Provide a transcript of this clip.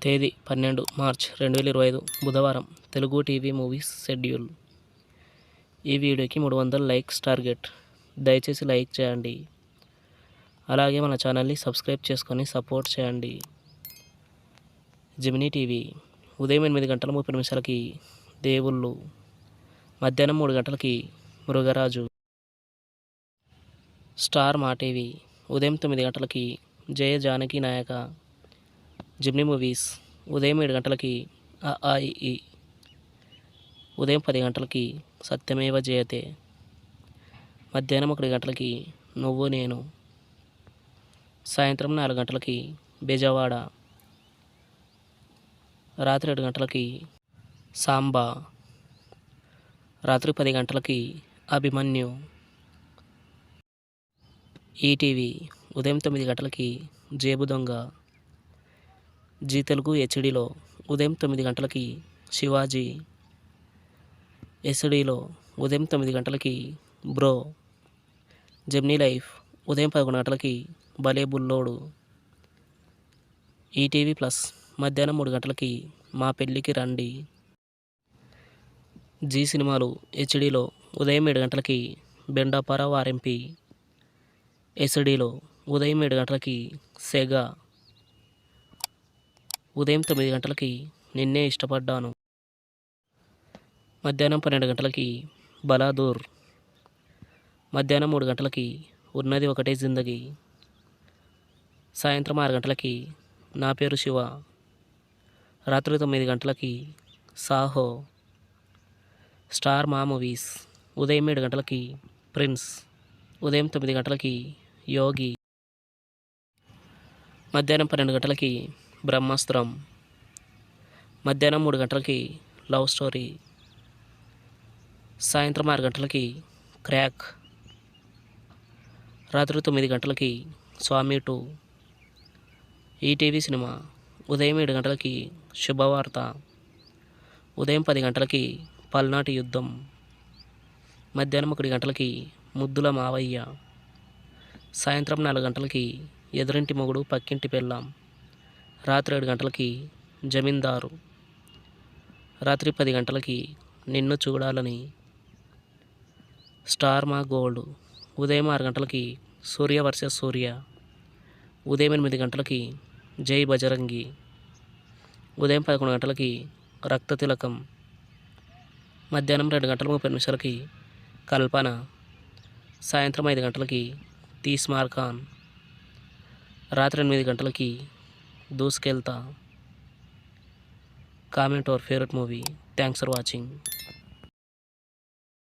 తేదీ 12 మార్చ్ 2025 బుధవారం. Telugu TV movies schedule. ఈ వీడియోకి 300 లైక్స్ టార్గెట్. దయచేసి లైక్ చేయండి. అలాగే మన ఛానల్ని సబ్స్క్రైబ్ చేసుకొని సపోర్ట్ చేయండి. జెమినీ టీవీ ఉదయం 8:30 దేవుళ్ళు, మధ్యాహ్నం 3 గంటలకి మృగరాజు. స్టార్ మా టీవీ ఉదయం 9 గంటలకి జయ జానకి నాయక. జెమినీ మూవీస్ ఉదయం 7 గంటలకి అ ఆ ఇ ఈ. ఉదయం 10 గంటలకి సత్యమేవ జయతే. మధ్యాహ్నం 1 గంటలకి నువ్వు నేను. సాయంత్రం 4 గంటలకి బెజవాడ. రాత్రి 7 గంటలకి సాంబా. రాత్రి 10 గంటలకి అభిమన్యు. ఈటీవీ ఉదయం 9 గంటలకి జేబు దొంగ. జీ తెలుగు హెచ్డీలో ఉదయం 9 గంటలకి శివాజీ. ఎస్డీలో ఉదయం 9 గంటలకి బ్రో. జెమినీ లైఫ్ ఉదయం 11 గంటలకి భలే బుల్లోడు. ఈటీవీ ప్లస్ మధ్యాహ్నం 3 గంటలకి మా పెళ్ళికి రండి. జీ సినిమాలు హెచ్డీలో ఉదయం 7 గంటలకి బెండాపర వారెంపి. ఎస్డీలో ఉదయం 7 గంటలకి సెగా. ఉదయం 9 గంటలకి నిన్నే ఇష్టపడ్డాను. మధ్యాహ్నం 12 గంటలకి బలాదూర్. మధ్యాహ్నం 3 గంటలకి ఉన్నది ఒకటే జిందగీ. సాయంత్రం 6 గంటలకి నా పేరు శివ. రాత్రి 9 గంటలకి సాహో. స్టార్ మా మూవీస్ ఉదయం 7 గంటలకి ప్రిన్స్. ఉదయం 9 గంటలకి యోగి. మధ్యాహ్నం 12 గంటలకి బ్రహ్మాస్త్రం. మధ్యాహ్నం 3 గంటలకి లవ్ స్టోరీ. సాయంత్రం 6 గంటలకి క్రాక్. రాత్రి 9 గంటలకి స్వామి 2. ఈటీవీ సినిమా ఉదయం 7 గంటలకి శుభవార్త. ఉదయం 10 గంటలకి పల్నాటి యుద్ధం. మధ్యాహ్నం 1 గంటలకి ముద్దుల మావయ్య. సాయంత్రం 4 గంటలకి ఎదురింటి మొగుడు పక్కింటి పెళ్ళాం. రాత్రి 7 గంటలకి జమీందారు. రాత్రి 10 గంటలకి నిన్ను చూడాలని. స్టార్ మా గోల్డ్ ఉదయం 6 గంటలకి సూర్య వర్సెస్ సూర్య. ఉదయం 8 గంటలకి జై బజరంగి. ఉదయం 11 గంటలకి రక్త తిలకం. మధ్యాహ్నం 2:30 కల్పన. సాయంత్రం 5 గంటలకి తీస్మార్ ఖాన్. రాత్రి 8 గంటలకి దూసుకెళ్తా. Comment our favourite movie. Thanks for watching.